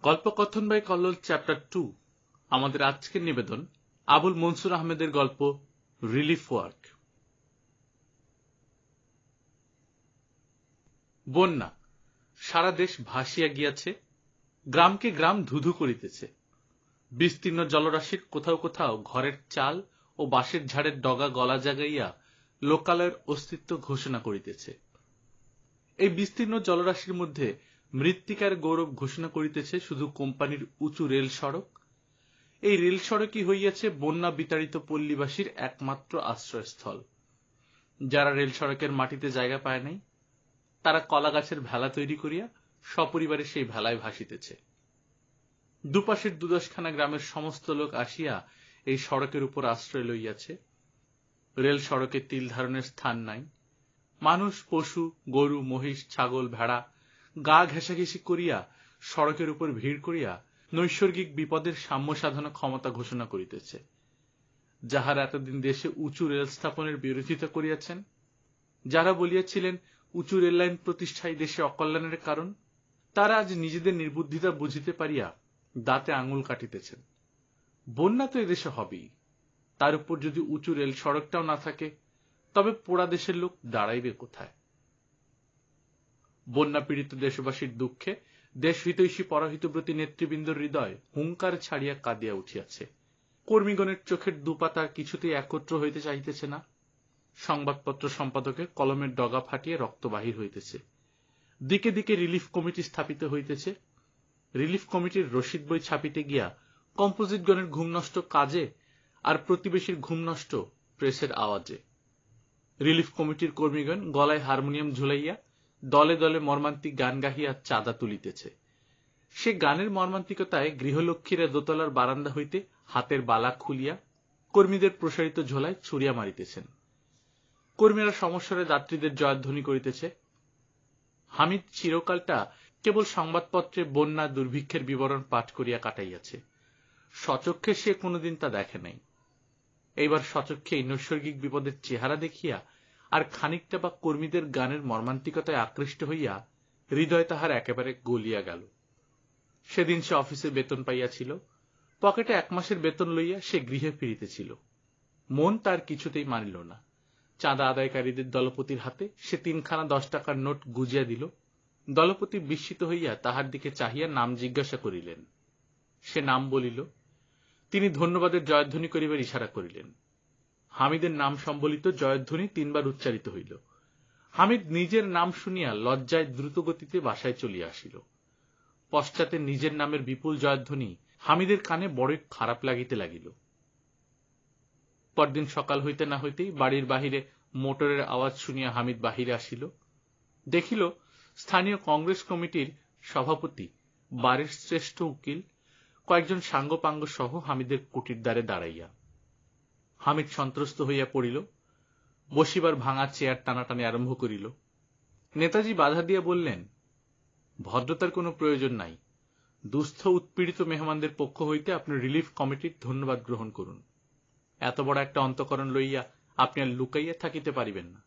গল্পকথন by Kallol chapter 2 আমাদের আজকের নিবেদন আবুল মনসুর আহমেদের গল্প রিলিফ ওয়ার্ক। বন্যা সারা দেশ ভাসিয়া গিয়াছে, গ্রামকে গ্রাম ধুধু করিতেছে। বিস্তীর্ণ জলরাশির কোথাও কোথাও ঘরের চাল ও বাঁশের ঝাড়ের ডগা গলা জাগাইয়া লোকালয়ের অস্তিত্ব ঘোষণা করিতেছে। এই বিস্তীর্ণ জলরাশির মধ্যে মৃত্তিকার গৌরব ঘোষণা করিতেছে শুধু কোম্পানির উঁচু রেল সড়ক। এই রেল সড়কই হইয়াছে বন্যা বিতাড়িত পল্লীবাসীর একমাত্র আশ্রয়স্থল। যারা রেল সড়কের মাটিতে জায়গা পায় নাই, তারা কলা গাছের ভেলা তৈরি করিয়া সপরিবারে সেই ভেলায় ভাসিতেছে। দুপাশের ২-১০খানা গ্রামের সমস্ত লোক আসিয়া এই সড়কের উপর আশ্রয় লইয়াছে। রেল সড়কে তিল ধারণের স্থান নাই। মানুষ, পশু, গরু, মহিষ, ছাগল, ভেড়া গা ঘেঁষাঘেঁষি করিয়া সড়কের উপর ভিড় করিয়া নৈসর্গিক বিপদের সাম্য সাধনা ক্ষমতা ঘোষণা করিতেছে। যাহারা এতদিন দেশে উঁচু রেল স্থাপনের বিরোধিতা করিয়াছেন, যারা বলিয়াছিলেন উঁচু রেল লাইন প্রতিষ্ঠাই দেশে অকল্যাণের কারণ, তারা আজ নিজেদের নির্বুদ্ধিতা বুঝিতে পারিয়া দাঁতে আঙুল কাটিতেছেন। বন্যা তো এদেশে হবেই, তার উপর যদি উঁচু রেল সড়কটাও না থাকে, তবে পোড়া দেশের লোক দাঁড়াইবে কোথায়? বন্যা পীড়িত দেশবাসীর দুঃখে দেশহিতৈষী পরহিতব্রতী নেতৃবৃন্দর হৃদয় হুঙ্কার ছাড়িয়া কাঁদিয়া উঠিয়াছে। কর্মীগণের চোখের দুপাতা কিছুতেই একত্র হইতে চাইতেছে না। সংবাদপত্র সম্পাদকের কলমের ডগা ফাটিয়ে রক্ত বাহির হইতেছে। দিকে দিকে রিলিফ কমিটি স্থাপিত হইতেছে। রিলিফ কমিটির রসিদ বই ছাপিতে গিয়া কম্পোজিটগণের ঘুম নষ্ট কাজে, আর প্রতিবেশীর ঘুম নষ্ট প্রেসের আওয়াজে। রিলিফ কমিটির কর্মীগণ গলায় হারমোনিয়াম ঝুলাইয়া দলে দলে মর্মান্তিক গান গাহিয়া চাঁদা তুলিতেছে। সে গানের মর্মান্তিকতায় গৃহলক্ষ্মীরা দোতলার বারান্দা হইতে হাতের বালা খুলিয়া কর্মীদের প্রসারিত ঝোলায় ছুড়িয়া মারিতেছেন। কর্মীরা সমস্বরে যাত্রীদের জয়ধ্বনি করিতেছে। হামিদ চিরকালটা কেবল সংবাদপত্রে বন্যা দুর্ভিক্ষের বিবরণ পাঠ করিয়া কাটাইয়াছে। স্বচক্ষে সে কোনদিন তা দেখে নাই। এইবার স্বচক্ষে এই নৈসর্গিক বিপদের চেহারা দেখিয়া আর খানিকটা বা কর্মীদের গানের মর্মান্তিকতায় আকৃষ্ট হইয়া হৃদয় তাহার একেবারে গলিয়া গেল। সেদিন সে অফিসে বেতন পাইয়াছিল। পকেটে ১ মাসের বেতন লইয়া সে গৃহে ফিরিতেছিল। মন তার কিছুতেই মানিল না। চাঁদা আদায়কারীদের দলপতির হাতে সে ৩খানা ১০ টাকার নোট গুজিয়া দিল। দলপতি বিস্মিত হইয়া তাহার দিকে চাহিয়া নাম জিজ্ঞাসা করিলেন। সে নাম বলিল। তিনি ধন্যবাদের জয়ধ্বনি করিবার ইশারা করিলেন। হামিদের নাম সম্বলিত জয়ধ্বনি ৩ বার উচ্চারিত হইল। হামিদ নিজের নাম শুনিয়া লজ্জায় দ্রুতগতিতে বাসায় চলিয়া আসিল। পশ্চাতে নিজের নামের বিপুল জয়ধ্বনি হামিদের কানে বড়ই খারাপ লাগিতে লাগিল। পরদিন সকাল হইতে না হইতেই বাড়ির বাহিরে মোটরের আওয়াজ শুনিয়া হামিদ বাহিরে আসিল। দেখিল স্থানীয় কংগ্রেস কমিটির সভাপতি, বাড়ির শ্রেষ্ঠ উকিল, কয়েকজন সাঙ্গপাঙ্গ সহ হামিদের কুটির দ্বারে দাঁড়াইয়া। হামিদ সন্ত্রস্ত হইয়া পড়িল। বসিবার ভাঙা চেয়ার টানাটানি আরম্ভ করিল। নেতাজি বাধা দিয়া বললেন, ভদ্রতার কোনো প্রয়োজন নাই। দুস্থ উৎপীড়িত মেহমানদের পক্ষ হইতে আপনি রিলিফ কমিটির ধন্যবাদ গ্রহণ করুন। এত বড় একটা অন্তঃকরণ লইয়া আপনি আর লুকাইয়া থাকিতে পারিবেন না।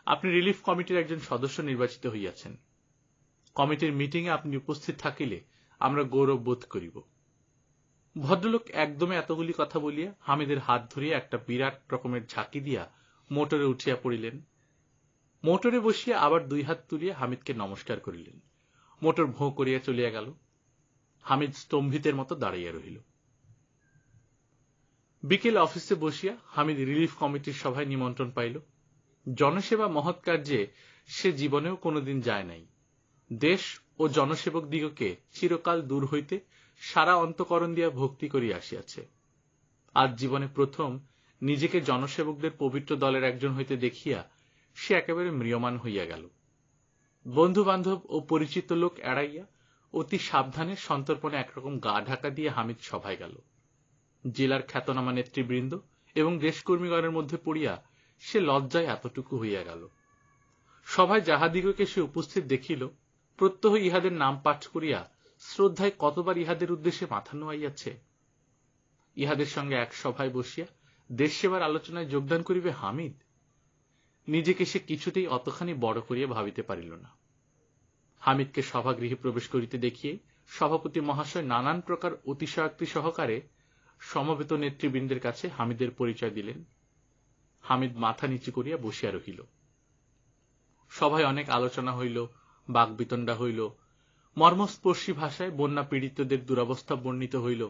আপনি রিলিফ কমিটির একজন সদস্য নির্বাচিত হইয়াছেন। কমিটির মিটিংয়ে আপনি উপস্থিত থাকিলে আমরা গৌরব বোধ করিব। ভদ্রলোক একদমে এতগুলি কথা বলিয়া হামিদের হাত ধরিয়া একটা বিরাট রকমের ঝাঁকি দিয়া মোটরে উঠিয়া পড়িলেন। মোটরে বসিয়া আবার ২ হাত তুলিয়া হামিদকে নমস্কার করিলেন। মোটর ভোঁ করিয়া চলিয়া গেল। হামিদ স্তম্ভিতের মতো দাঁড়াইয়া রহিল। বিকেলে অফিসে বসিয়া হামিদ রিলিফ কমিটির সভায় নিমন্ত্রণ পাইল। জনসেবা মহৎ কার্যে সে জীবনেও কোনদিন যায় নাই। দেশ ও জনসেবক দিগকে চিরকাল দূর হইতে সারা অন্তঃকরণ দিয়া ভক্তি করিয়া আসিয়াছে। আজ জীবনে প্রথম নিজেকে জনসেবকদের পবিত্র দলের একজন হইতে দেখিয়া সে একেবারে ম্রিয়মাণ হইয়া গেল। বন্ধু বান্ধব ও পরিচিত লোক এড়াইয়া অতি সাবধানে সন্তর্পণে একরকম গা ঢাকা দিয়ে হামিদ সভায় গেল। জেলার খ্যাতনামা নেতৃবৃন্দ এবং দেশকর্মীগণের মধ্যে পড়িয়া সে লজ্জায় এতটুকু হইয়া গেল। সভায় যাহাদিগকে সে উপস্থিত দেখিল, প্রত্যহ ইহাদের নাম পাঠ করিয়া শ্রদ্ধায় কতবার ইহাদের উদ্দেশ্যে মাথা নোয়াইয়াছে। ইহাদের সঙ্গে এক সভায় বসিয়া দেশ সেবার আলোচনায় যোগদান করিবে হামিদ? নিজেকে সে কিছুতেই অতখানি বড় করিয়া ভাবিতে পারিল না। হামিদকে সভাগৃহে প্রবেশ করিতে দেখিয়ে সভাপতি মহাশয় নানান প্রকার অতিশয়োক্তি সহকারে সমবেত নেতৃবৃন্দের কাছে হামিদের পরিচয় দিলেন। হামিদ মাথা নিচু করিয়া বসিয়া রহিল। সভায় অনেক আলোচনা হইল, বাকবিতণ্ডা হইল, মর্মস্পর্শী ভাষায় বন্যা পীড়িতদের দুরবস্থা বর্ণিত হইল।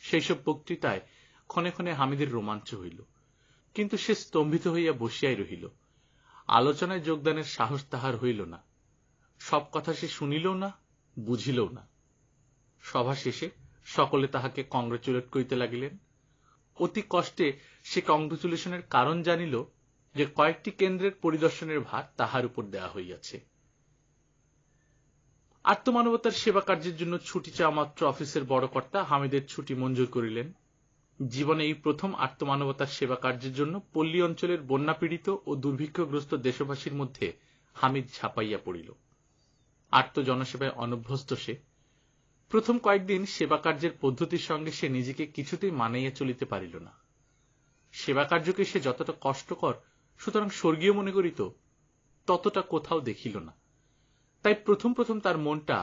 সেইসব বক্তৃতায় ক্ষণে ক্ষণে হামিদের রোমাঞ্চ হইল, কিন্তু সে স্তম্ভিত হইয়া বসিয়াই রহিল। আলোচনায় যোগদানের সাহস তাহার হইল না। সব কথা সে শুনিলও না, বুঝিলও না। সভা শেষে সকলে তাহাকে কংগ্রেচুলেট করিতে লাগিলেন। অতি কষ্টে সে কংগ্রেচুলেশনের কারণ জানিল যে কয়েকটি কেন্দ্রের পরিদর্শনের ভার তাহার উপর দেওয়া হইয়াছে। আত্মমানবতার সেবা কার্যের জন্য ছুটি চাওয়া মাত্র অফিসের বড় কর্তা হামিদের ছুটি মঞ্জুর করিলেন। জীবনে এই প্রথম আত্মমানবতার সেবা কার্যের জন্য পল্লী অঞ্চলের বন্যাপীড়িত ও দুর্ভিক্ষগ্রস্ত দেশবাসীর মধ্যে হামিদ ঝাঁপাইয়া পড়িল। আর্ত জনসেবায় অনভ্যস্ত সে। প্রথম কয়েকদিন সেবা কার্যের পদ্ধতির সঙ্গে সে নিজেকে কিছুতেই মানাইয়া চলিতে পারিল না। সেবা কার্যকে সে যতটা কষ্টকর সুতরাং স্বর্গীয় মনে করিত, ততটা কোথাও দেখিল না। তাই প্রথম প্রথম তার মনটা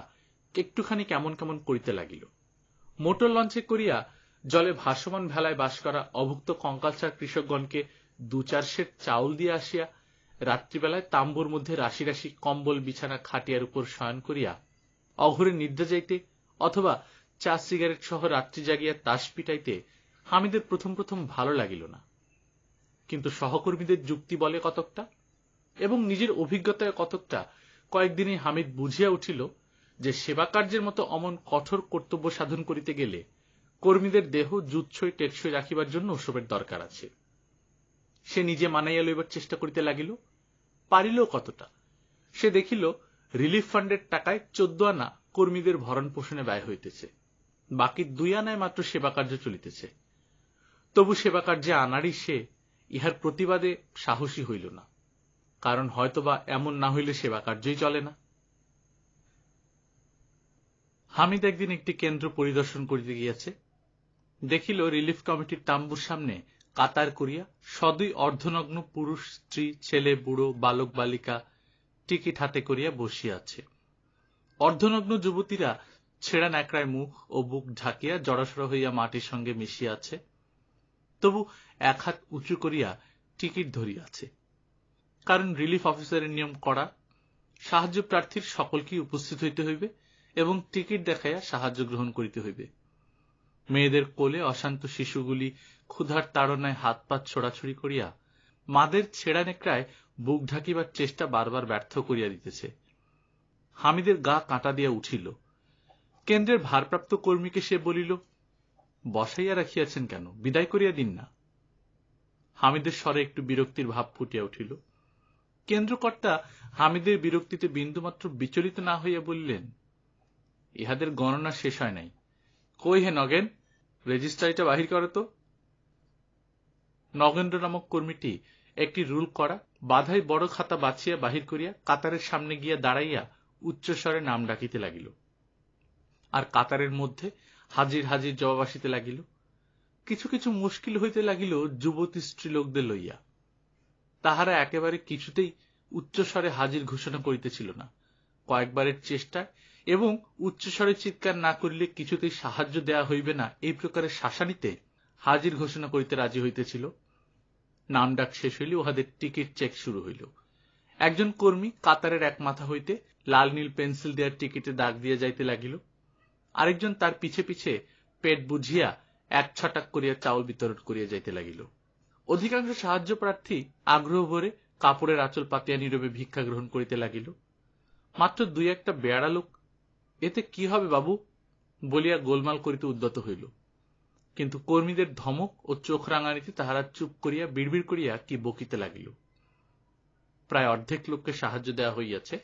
একটুখানি কেমন কেমন করিতে লাগিল। মোটর লঞ্চে করিয়া জলে ভাসমান ভেলায় বাস করা অভুক্ত কঙ্কালসার কৃষকগণকে 2-4 সের চাউল দিয়ে আসিয়া রাত্রিবেলায় তাম্বুর মধ্যে রাশি রাশি কম্বল বিছানা খাটিয়ার উপর শয়ন করিয়া অঘরে নিদ্রা যাইতে অথবা চা সিগারেট সহ রাত্রি জাগিয়া তাস পিটাইতে হামিদের প্রথম প্রথম ভালো লাগিল না। কিন্তু সহকর্মীদের যুক্তি বলে কতকটা এবং নিজের অভিজ্ঞতায় কতকটা কয়েকদিনই হামিদ বুঝিয়া উঠিল যে সেবা কার্যের মতো অমন কঠোর কর্তব্য সাধন করিতে গেলে কর্মীদের দেহ জুৎসই টেকসই রাখিবার জন্য ওসবের দরকার আছে। সে নিজে মানাইয়া লইবার চেষ্টা করিতে লাগিল, পারিল কতটা। সে দেখিল রিলিফ ফান্ডের টাকায় 14 আনা কর্মীদের ভরণ পোষণে ব্যয় হইতেছে, বাকি 2 আনায় মাত্র সেবা কার্য চলিতেছে। তবু সেবা কার্যে আনারই সে ইহার প্রতিবাদে সাহসী হইল না, কারণ হয়তোবা এমন না হইলে সেবা কার্যই চলে না। হামিদ একদিন একটি কেন্দ্র পরিদর্শন করিতে গিয়াছে। দেখিল রিলিফ কমিটির তাম্বুর সামনে কাতার করিয়া সদুই অর্ধনগ্ন পুরুষ, স্ত্রী, ছেলে, বুড়ো, বালক বালিকা টিকিট হাতে করিয়া বসিয়া আছে। অর্ধনগ্ন যুবতীরা ছেঁড়া ন্যাকড়ায় মুখ ও বুক ঢাকিয়া জড়সড় হইয়া মাটির সঙ্গে মিশিয়া আছে, তবু এক হাত উঁচু করিয়া টিকিট ধরিয়াছে। কারণ রিলিফ অফিসারের নিয়ম কড়া, সাহায্য প্রার্থীর সকলকেই উপস্থিত হইতে হইবে এবং টিকিট দেখাইয়া সাহায্য গ্রহণ করিতে হইবে। মেয়েদের কোলে অশান্ত শিশুগুলি ক্ষুধার তাড়নায় হাত পা ছোড়াছুড়ি করিয়া মাদের ছেঁড়া নেকড়ায় বুক ঢাকিবার চেষ্টা বারবার ব্যর্থ করিয়া দিতেছে। হামিদের গা কাঁটা দিয়া উঠিল। কেন্দ্রের ভারপ্রাপ্ত কর্মীকে সে বলিল, বসাইয়া রাখিয়াছেন কেন, বিদায় করিয়া দিন না। হামিদের স্বরে একটু বিরক্তির ভাব ফুটিয়া উঠিল। কেন্দ্রকর্তা হামিদের বিরক্তিতে বিন্দুমাত্র বিচলিত না হইয়া বলিলেন, ইহাদের গণনা শেষ হয় নাই। কই হে নগেন, রেজিস্ট্রারিটা বাহির করো তো। নগেন্দ্র নামক কর্মীটি একটি রুল করা বাধাই বড় খাতা বাছিয়া বাহির করিয়া কাতারের সামনে গিয়া দাঁড়াইয়া উচ্চস্বরে নাম ডাকিতে লাগিল, আর কাতারের মধ্যে হাজির হাজির জবাব আসিতে লাগিল। কিছু কিছু মুশকিল হইতে লাগিল যুবতী স্ত্রীলোকদের লইয়া। তাহারা একেবারে কিছুতেই উচ্চস্বরে হাজির ঘোষণা করিতেছিল না। কয়েকবারের চেষ্টায় এবং উচ্চস্বরে চিৎকার না করিলে কিছুতেই সাহায্য দেয়া হইবে না এই প্রকারের শাসানিতে হাজির ঘোষণা করিতে রাজি হইতেছিল। নাম ডাক শেষ হইলে উহাদের টিকিট চেক শুরু হইল। একজন কর্মী কাতারের এক মাথা হইতে লাল নীল পেন্সিল দেওয়ার টিকিটে দাগ দিয়ে যাইতে লাগিল। আরেকজন তার পিছে পিছে পেট বুঝিয়া 1 ছটাক করিয়া চাউল বিতরণ করিয়া যাইতে লাগিল। অধিকাংশ সাহায্য প্রার্থী আগ্রহ ভরে কাপড়ের আঁচল পাতিয়া নীরবে ভিক্ষা গ্রহণ করিতে লাগিল। মাত্র 2-1টা বেয়াড়া লোক এতে কি হবে বাবু বলিয়া গোলমাল করিতে উদ্যত হইল। কিন্তু কর্মীদের ধমক ও চোখ রাঙানিতে তাহারা চুপ করিয়া বিড়বিড় করিয়া কি বকিতে লাগিল। প্রায় অর্ধেক লোককে সাহায্য দেওয়া হইয়াছে।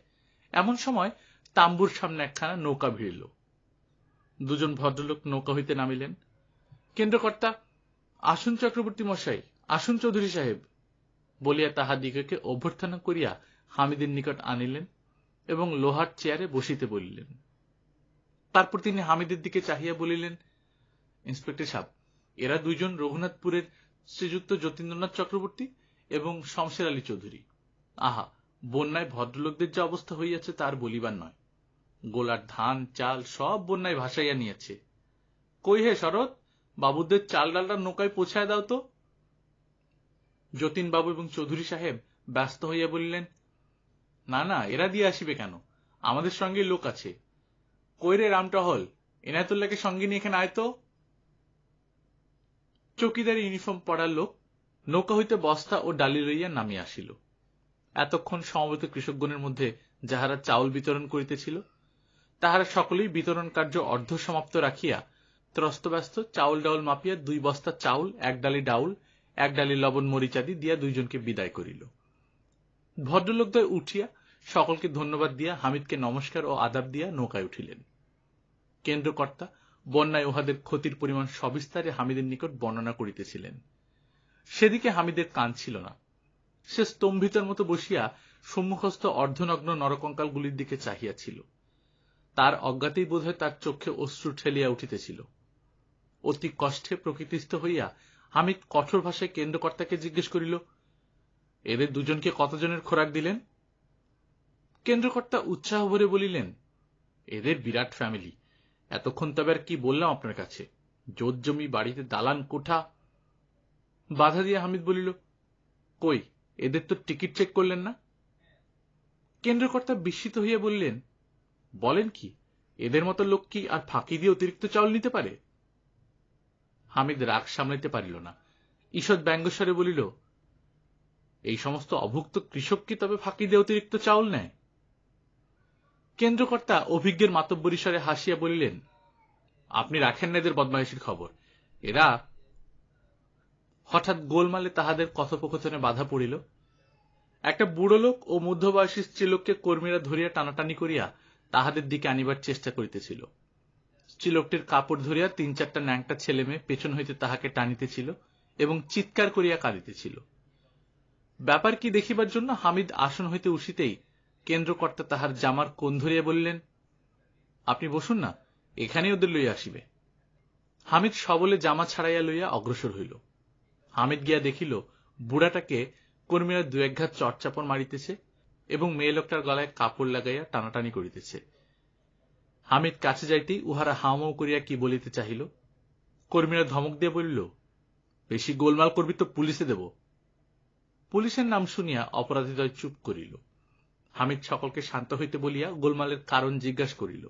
এমন সময় তাম্বুর সামনে একখানা নৌকা ভিড়িল। 2 জন ভদ্রলোক নৌকা হইতে নামিলেন। কেন্দ্রকর্তা, আসুন চক্রবর্তী মশাই, আসুন চৌধুরী সাহেব বলিয়া তাহাদিগকে অভ্যর্থনা করিয়া হামিদের নিকট আনিলেন এবং লোহার চেয়ারে বসিতে বলিলেন। তারপর তিনি হামিদের দিকে চাহিয়া বলিলেন, ইন্সপেক্টর সাহেব, এরা 2 জন রঘুনাথপুরের শ্রীযুক্ত যতীন্দ্রনাথ চক্রবর্তী এবং শমশের আলী চৌধুরী। আহা, বন্যায় ভদ্রলোকদের যে অবস্থা হইয়াছে তার বলিবার নয়। গোলার ধান চাল সব বন্যায় ভাসাইয়া নিয়েছে। কই হে শরৎ, বাবুদের চাল ডালটা নৌকায় পৌঁছায় দাও তো। যতীন বাবু এবং চৌধুরী সাহেব ব্যস্ত হইয়া বলিলেন, না না, এরা দিয়ে আসিবে কেন, আমাদের সঙ্গে লোক আছে। কই রে রামটহল, এনায়তুল্লাহকে সঙ্গে নিয়ে এখানে আয় তো। চৌকিদারি ইউনিফর্ম পড়ার লোক নৌকা হইতে বস্তা ও ডালি লইয়া নামিয়া আসিল। এতক্ষণ সমবেত কৃষকগণের মধ্যে যাহারা চাউল বিতরণ করিতেছিল, তাহারা সকলেই বিতরণ কার্য অর্ধ সমাপ্ত রাখিয়া ত্রস্তব্যস্ত চাউল ডাউল মাপিয়া 2 বস্তা চাউল, 1 ডালি ডাউল, 1 ডালি লবণ মরিচাদি দিয়া দুইজনকে বিদায় করিল। ভদ্রলোকদ্বয় উঠিয়া সকলকে ধন্যবাদ দিয়া হামিদকে নমস্কার ও আদাব দিয়া নৌকায় উঠিলেন। কেন্দ্রকর্তা বন্যায় উহাদের ক্ষতির পরিমাণ সবিস্তারে হামিদের নিকট বর্ণনা করিতেছিলেন। সেদিকে হামিদের কান ছিল না। সে স্তম্ভিতের মতো বসিয়া সম্মুখস্থ অর্ধনগ্ন নরকঙ্কালগুলির দিকে চাহিয়াছিল। তার অজ্ঞাতেই বোধহয় তার চক্ষে অশ্রু ঠেলিয়া উঠিতেছিল। অতি কষ্টে প্রকৃতিস্থ হইয়া হামিদ কঠোর ভাষায় কেন্দ্রকর্তাকে জিজ্ঞেস করিল, এদের দুজনকে কতজনের খোরাক দিলেন? কেন্দ্রকর্তা উৎসাহ ভরে বলিলেন, এদের বিরাট ফ্যামিলি। এতক্ষণ তবে আর কি বললাম আপনার কাছে, জোত জমি, বাড়িতে দালান কোঠা। বাধা দিয়া হামিদ বলিল, কই, এদের তো টিকিট চেক করলেন না? কেন্দ্রকর্তা বিস্মিত হইয়া বললেন, বলেন কি, এদের মতো লোক কি আর ফাঁকি দিয়ে অতিরিক্ত চাউল নিতে পারে? হামিদ রাগ সামলাইতে পারিল না, ঈষৎ ব্যঙ্গস্বরে বলিল, এই সমস্ত অভুক্ত কৃষক কি তবে ফাঁকি দিয়ে অতিরিক্ত চাউল নেয়? কেন্দ্রকর্তা অভিজ্ঞের মাতব্বরীস্বরে হাসিয়া বলিলেন, আপনি রাখেন না এদের বদমাইশির খবর। এরা। হঠাৎ গোলমালে তাহাদের কথোপকথনে বাধা পড়িল। একটা বুড়ো লোক ও মধ্যবয়সী স্ত্রীলোককে কর্মীরা ধরিয়া টানাটানি করিয়া তাহাদের দিকে আনিবার চেষ্টা করিতেছিল। স্ত্রীলোকটির কাপড় ধরিয়া 3-4টা ন্যাংটা ছেলে মেয়ে পেছন হইতে তাহাকে টানিতেছিল এবং চিৎকার করিয়া কাঁদিতেছিল। ব্যাপার কি দেখিবার জন্য হামিদ আসন হইতে উঠিতেই কেন্দ্রকর্তা তাহার জামার কোণ ধরিয়া বলিলেন, আপনি বসুন না, এখানেই ওদের লইয়া আসিবে। হামিদ সবলে জামা ছাড়াইয়া লইয়া অগ্রসর হইল। হামিদ গিয়া দেখিল বুড়াটাকে কর্মীরা 2-1 ঘাত চড়চাপড় মারিতেছে এবং মেয়ে লোকটার গলায় কাপড় লাগাইয়া টানাটানি করিতেছে। হামিদ কাছে যাইতেই উহারা হাউমাউ করিয়া কি বলিতে চাহিল। কর্মীরা ধমক দিয়া বলিল, বেশি গোলমাল করবি তো পুলিশে দেব। পুলিশের নাম শুনিয়া অপরাধীদ্বয় চুপ করিল। হামিদ সকলকে শান্ত হইতে বলিয়া গোলমালের কারণ জিজ্ঞাসা করিল।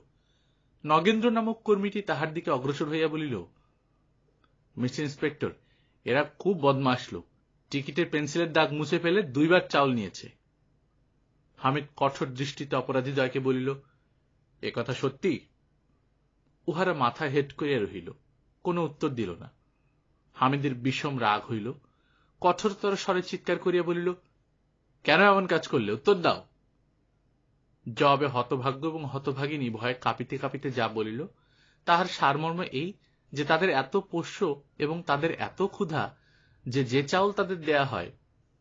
নগেন্দ্র নামক কর্মীটি তাহার দিকে অগ্রসর হইয়া বলিল, মিস্টার ইন্সপেক্টর, এরা খুব বদমাশ লোক, টিকিটের পেন্সিলের দাগ মুছে ফেলে 2 বার চাউল নিয়েছে। হামিদ কঠোর দৃষ্টিতে অপরাধীদ্বয়কে বলিল, এ কথা সত্যি? উহারা মাথা হেট করিয়া রহিল, কোন উত্তর দিল না। হামিদের বিষম রাগ হইল। কঠোরতর স্বরে চিৎকার করিয়া বলিল, কেন এমন কাজ করলে, উত্তর দাও। জবাবে হতভাগ্য এবং হতভাগিনী ভয়ে কাঁপিতে কাঁপিতে যা বলিল তাহার সারমর্ম এই যে তাদের এত পোষ্য এবং তাদের এত ক্ষুধা যে চাউল তাদের দেয়া হয়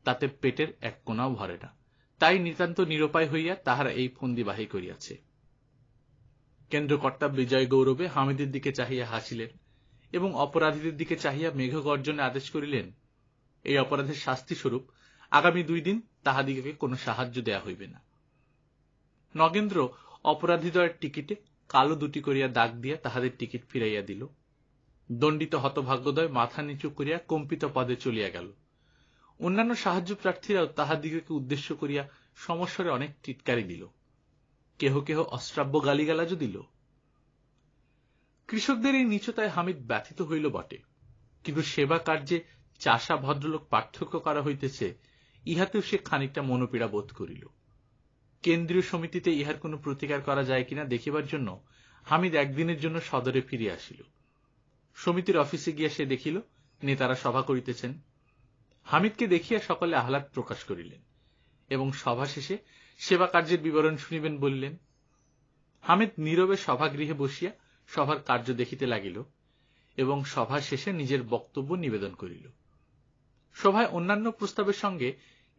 তাতে পেটের 1 কোণাও ভরে না, তাই নিতান্ত নিরুপায় হইয়া তাহারা এই ফন্দি বাহি করিয়াছে। কেন্দ্রকর্তা বিজয় গৌরবে হামিদের দিকে চাহিয়া হাসিলেন এবং অপরাধীদের দিকে চাহিয়া মেঘগর্জনে আদেশ করিলেন, এই অপরাধের শাস্তি স্বরূপ আগামী 2 দিন তাহাদিগকে কোন সাহায্য দেয়া হইবে না। নগেন্দ্র অপরাধীদ্বয়ের টিকিটে কালো 2টি করিয়া দাগ দিয়া তাহাদের টিকিট ফিরাইয়া দিল। দণ্ডিত হতভাগ্যদ্বয় মাথা নিচু করিয়া কম্পিত পদে চলিয়া গেল। অন্যান্য সাহায্য প্রার্থীরাও তাহাদিগকে উদ্দেশ্য করিয়া সমস্বরে অনেক টিটকারি দিল। কেহ কেহ অশ্রাব্য গালিগালাজও দিল। কৃষকদের এই নীচতায় হামিদ ব্যথিত হইল বটে, কিন্তু সেবা কার্যে চাষা ভদ্রলোক পার্থক্য করা হইতেছে ইহাতেও সে খানিকটা মনোপীড়া বোধ করিল। কেন্দ্রীয় সমিতিতে ইহার কোন প্রতিকার করা যায় কিনা দেখিবার জন্য হামিদ একদিনের জন্য সদরে ফিরিয়া আসিল। সমিতির অফিসে গিয়া সে দেখিল নেতারা সভা করিতেছেন। হামিদকে দেখিয়া সকলে আহ্লাদ প্রকাশ করিলেন এবং সভা শেষে সেবা কার্যের বিবরণ শুনিবেন বলিলেন। হামিদ নীরবে সভাগৃহে বসিয়া সভার কার্য দেখিতে লাগিল এবং সভা শেষে নিজের বক্তব্য নিবেদন করিল। সভায় অন্যান্য প্রস্তাবের সঙ্গে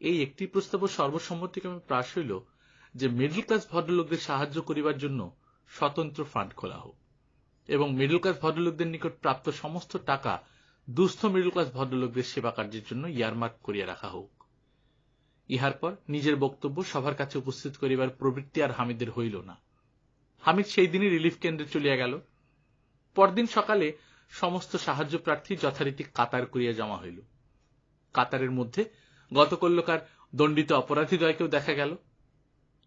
এই একটি প্রস্তাব সর্বসম্মতিক্রমে পাস হইল যে মিডল ক্লাস ভদ্রলোকদের সাহায্য করিবার জন্য স্বতন্ত্র ফান্ড খোলা হোক এবং মিডল ক্লাস ভদ্রলোকদের নিকট প্রাপ্ত সমস্ত টাকা দুস্থ মিডল ক্লাস ভদ্রলোকদের সেবা কার্যের জন্য ইয়ারমার্ক করিয়া রাখা হোক। ইহার পর নিজের বক্তব্য সভার কাছে উপস্থিত করিবার প্রবৃত্তি আর হামিদের হইল না। হামিদ সেই দিনই রিলিফ কেন্দ্রে চলিয়া গেল। পরদিন সকালে সমস্ত সাহায্য প্রার্থী যথারীতি কাতার করিয়া জমা হইল। কাতারের মধ্যে গতকল্যকার দণ্ডিত অপরাধীদ্বয়কেও দেখা গেল।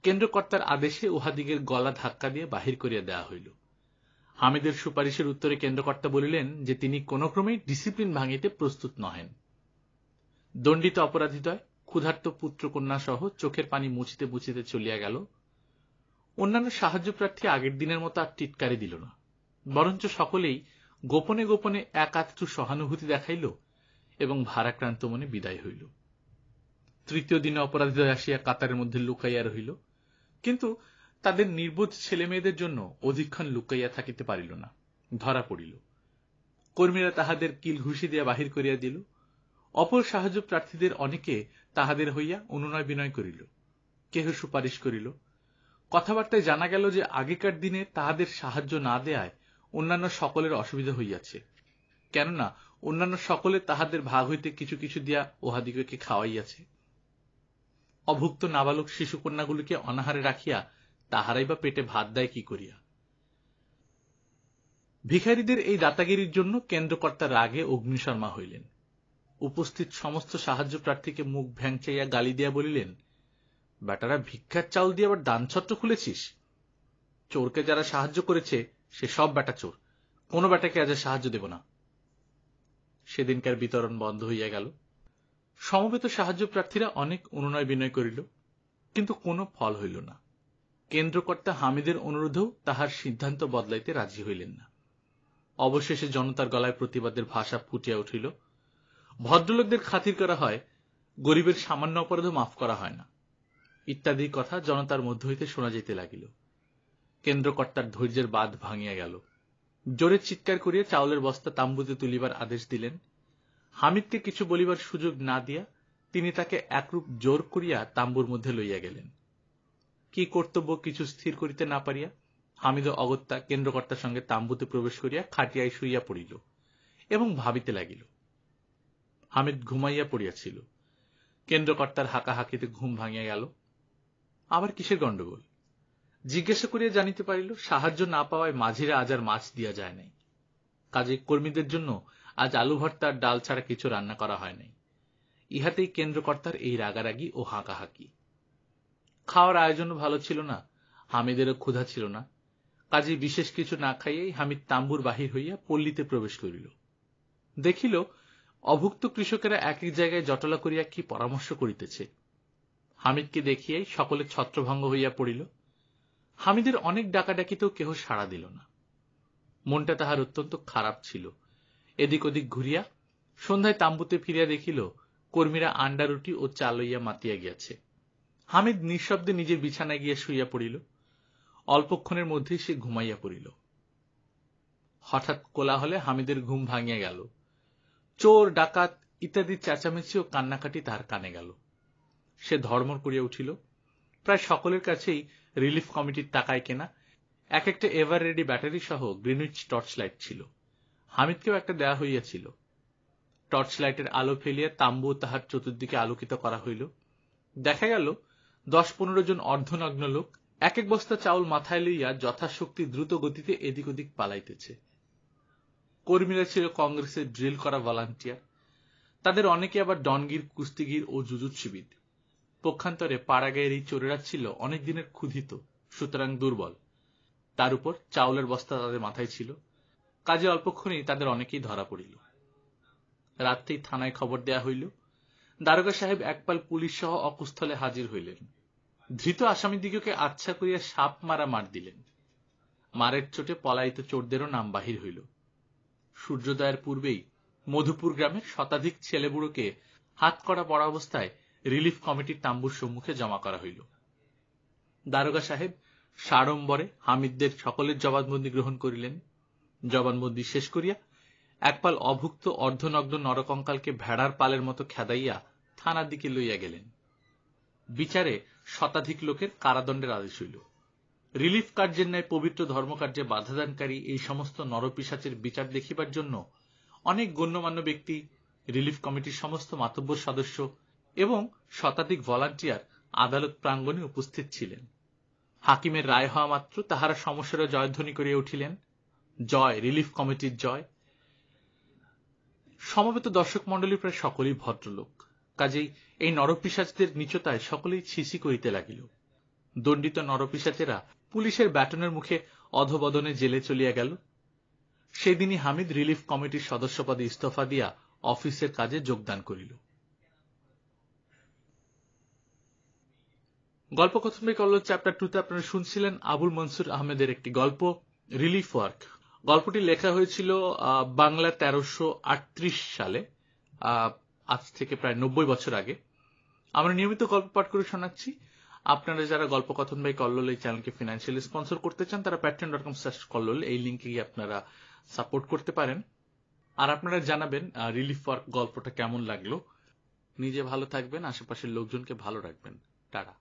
কেন্দ্রকর্তার আদেশে উহাদিগের গলা ধাক্কা দিয়ে বাহির করিয়া দেওয়া হইল। হামিদের সুপারিশের উত্তরে কেন্দ্রকর্তা বলিলেন যে তিনি কোন ক্রমেই ডিসিপ্লিন ভাঙিতে প্রস্তুত নহেন। দণ্ডিত অপরাধীদ্বয় ক্ষুধার্ত পুত্রকন্যা সহ চোখের পানি মুছিতে মুছিতে চলিয়া গেল। অন্যান্য সাহায্য প্রার্থী আগের দিনের মতো আর টিটকারি দিল না, বরঞ্চ সকলেই গোপনে গোপনে এক আধটু সহানুভূতি দেখাইল এবং ভারাক্রান্ত মনে বিদায় হইল। তৃতীয় দিনে অপরাধীদ্বয় আসিয়া কাতারের মধ্যে লুকাইয়া রহিল, কিন্তু তাদের নির্বোধ ছেলে মেয়েদের জন্য অধিকক্ষণ লুকাইয়া থাকিতে পারিল না, ধরা পড়িল। কর্মীরা তাহাদের কিল ঘুষি দিয়া বাহির করিয়া দিল। অপর সাহায্য প্রার্থীদের অনেকে তাহাদের হইয়া অনুনয় বিনয় করিল, কেহ সুপারিশ করিল। কথাবার্তায় জানা গেল যে আগেকার দিনে তাহাদের সাহায্য না দেয়ায় অন্যান্য সকলের অসুবিধা হইয়াছে, কেননা অন্যান্য সকলে তাহাদের ভাগ হইতে কিছু কিছু দিয়া উহাদিগকে খাওয়াইয়াছে। অভুক্ত নাবালক শিশুকন্যাগুলিকে অনাহারে রাখিয়া তাহারাই বা পেটে ভাত দেয় কি করিয়া? ভিখারীদের এই দাতাগিরির জন্য কেন্দ্রকর্তা রাগে অগ্নিশর্মা হইলেন। উপস্থিত সমস্ত সাহায্য প্রার্থীকে মুখ ভ্যাংচাইয়া গালি দিয়া বলিলেন, বেটারা ভিক্ষার চাউল দিয়ে আবার দানছত্র খুলেছিস? চোরকে যারা সাহায্য করেছে সে সব বেটা চোর, কোনো বেটাকে আজ সাহায্য দেব না। সেদিনকার বিতরণ বন্ধ হইয়া গেল। সমবেত সাহায্য প্রার্থীরা অনেক অনুনয় বিনয় করিল, কিন্তু কোনো ফল হইল না। কেন্দ্রকর্তা হামিদের অনুরোধেও তাহার সিদ্ধান্ত বদলাইতে রাজি হইলেন না। অবশেষে জনতার গলায় প্রতিবাদের ভাষা ফুটিয়া উঠিল। ভদ্রলোকদের খাতির করা হয়, গরিবের সামান্য অপরাধও মাফ করা হয় না, ইত্যাদি কথা জনতার মধ্য হইতে শোনা যাইতে লাগিল। কেন্দ্রকর্তার ধৈর্যের বাঁধ ভাঙিয়া গেল। জোরে চিৎকার করিয়া চাউলের বস্তা তাম্বুতে তুলিবার আদেশ দিলেন। হামিদকে কিছু বলিবার সুযোগ না দিয়া তিনি তাকে একরূপ জোর করিয়া তাম্বুর মধ্যে লইয়া গেলেন। কি কর্তব্য কিছু স্থির করিতে না পারিয়া হামিদ অগত্যা কেন্দ্রকর্তার সঙ্গে তাম্বুতে প্রবেশ করিয়া খাটিয়ায় শুইয়া পড়িল এবং ভাবিতে লাগিল। হামিদ ঘুমাইয়া পড়িয়াছিল। কেন্দ্রকর্তার হাঁকাহাঁকিতে ঘুম ভাঙিয়া গেল। আবার কিসের গণ্ডগোল? জিজ্ঞাসা করিয়া জানিতে পারিল, সাহায্য না পাওয়ায় মাঝিরা আজ আর মাছ দিয়া যায় নাই। কাজে কর্মীদের জন্য আজ আলু ভর্তা আর ডাল ছাড়া কিছু রান্না করা হয় নাই। ইহাতেই কেন্দ্রকর্তার এই রাগারাগি ও হাঁকাহাঁকি। খাওয়ার আয়োজন ভালো ছিল না, হামিদেরও ক্ষুধা ছিল না। কাজে বিশেষ কিছু না খাইয়াই হামিদ তাম্বুর বাহির হইয়া পল্লীতে প্রবেশ করিল। দেখিল অভুক্ত কৃষকেরা এক এক জায়গায় জটলা করিয়া কি পরামর্শ করিতেছে। হামিদকে দেখিয়াই সকলে ছত্রভঙ্গ হইয়া পড়িল। হামিদের অনেক ডাকাডাকিতেও কেহ সাড়া দিল না। মনটা তাহার অত্যন্ত খারাপ ছিল। এদিক ওদিক ঘুরিয়া সন্ধ্যায় তাম্বুতে ফিরিয়া দেখিল কর্মীরা আন্ডা রুটি ও চা লইয়া মাতিয়া গিয়াছে। হামিদ নিঃশব্দে নিজের বিছানায় গিয়া শুইয়া পড়িল। অল্পক্ষণের মধ্যেই সে ঘুমাইয়া পড়িল। হঠাৎ কোলাহলে হামিদের ঘুম ভাঙিয়া গেল। চোর, ডাকাত ইত্যাদি চেঁচামেচি ও কান্নাকাটি তাহার কানে গেল। সে ধর্মর করিয়া উঠিল। প্রায় সকলের কাছেই রিলিফ কমিটির টাকায় কেনা এক একটা এভার রেডি ব্যাটারি সহ গ্রিনউইচ টর্চ লাইট ছিল। হামিদকেও একটা দেয়া হইয়াছিল। টর্চ লাইটের আলো ফেলিয়া তাম্বু তাহার চতুর্দিকে আলোকিত করা হইল। দেখা গেল 10-15 জন অর্ধনগ্ন লোক এক এক বস্তা চাউল মাথায় লইয়া যথাশক্তি দ্রুত গতিতে এদিক ওদিক পালাইতেছে। কর্মীরা ছিল কংগ্রেসের ড্রিল করা ভলান্টিয়ার। তাদের অনেকে আবার ডনগির, কুস্তিগির ও জুজুৎসুবিদ। পক্ষান্তরে পাড়াগাঁয়ের এই চোরেরা ছিল অনেক দিনের ক্ষুধিত, সুতরাং দুর্বল। তার উপর চাউলের বস্তা তাদের মাথায় ছিল। কাজে অল্পক্ষণেই তাদের অনেকেই ধরা পড়িল। রাত্রেই থানায় খবর দেয়া হইল। দারোগা সাহেব একপাল পুলিশ সহ অকুস্থলে হাজির হইলেন। ধৃত আসামিদিগকে আচ্ছা করিয়া সাপ মারা মার দিলেন। মারের চোটে পলায়িত চোরদেরও নাম বাহির হইল। সূর্যোদয়ের পূর্বেই মধুপুর গ্রামের শতাধিক ছেলেবুড়োকে হাতকড়া পড়া অবস্থায় রিলিফ কমিটির তাম্বুর সম্মুখে জমা করা হইল। দারোগা সাহেব সাড়ম্বরে হামিদদের সকলের জবানবন্দি গ্রহণ করিলেন। জবানবন্দি শেষ করিয়া একপাল অভুক্ত অর্ধনগ্ন নরকঙ্কালকে ভেড়ার পালের মতো খেদাইয়া থানার দিকে লইয়া গেলেন। বিচারে শতাধিক লোকের কারাদণ্ডের আদেশ হইল। রিলিফ কার্যের ন্যায় পবিত্র ধর্মকার্যে বাধাদানকারী এই সমস্ত নরপিশাচের বিচার দেখিবার জন্য অনেক গণ্যমান্য ব্যক্তি, রিলিফ কমিটির সমস্ত মাতব্বর সদস্য এবং শতাধিক ভলান্টিয়ার আদালত প্রাঙ্গণে উপস্থিত ছিলেন। হাকিমের রায় হওয়া মাত্র তাহারা সমস্যার জয়ধ্বনি করিয়া উঠিলেন, জয়, রিলিফ কমিটির জয়। সমবেত দর্শক মণ্ডলী প্রায় সকলেই ভদ্রলোক, কাজেই এই নরপিশাচদের নীচতায় সকলেই ছিছি করিতে লাগিল। দণ্ডিত নরপিশাচেরা পুলিশের ব্যাটনের মুখে অধবদনে জেলে চলিয়া গেল। সেদিনই হামিদ রিলিফ কমিটির সদস্যপদে ইস্তফা দিয়া অফিসের কাজে যোগদান করিল। গল্পকথন বাই কল্লোল চ্যাপ্টার 2 তে আপনারা শুনছিলেন আবুল মনসুর আহমেদের একটি গল্প, রিলিফ ওয়ার্ক। গল্পটি লেখা হয়েছিল বাংলা 1338 সালে, আজ থেকে প্রায় 90 বছর আগে। আমরা নিয়মিত গল্প পাঠ করে শোনাচ্ছি। আপনারা যারা গল্পকথন বাই কল্লোল এই চ্যানেলকে ফিনান্সিয়ালি স্পন্সর করতে চান, তারা patreon.com/কল্লোল এই লিঙ্কে গিয়ে আপনারা সাপোর্ট করতে পারেন। আর আপনারা জানাবেন রিলিফ ওয়ার্ক গল্পটা কেমন লাগলো। নিজে ভালো থাকবেন, আশেপাশের লোকজনকে ভালো রাখবেন। টাটা।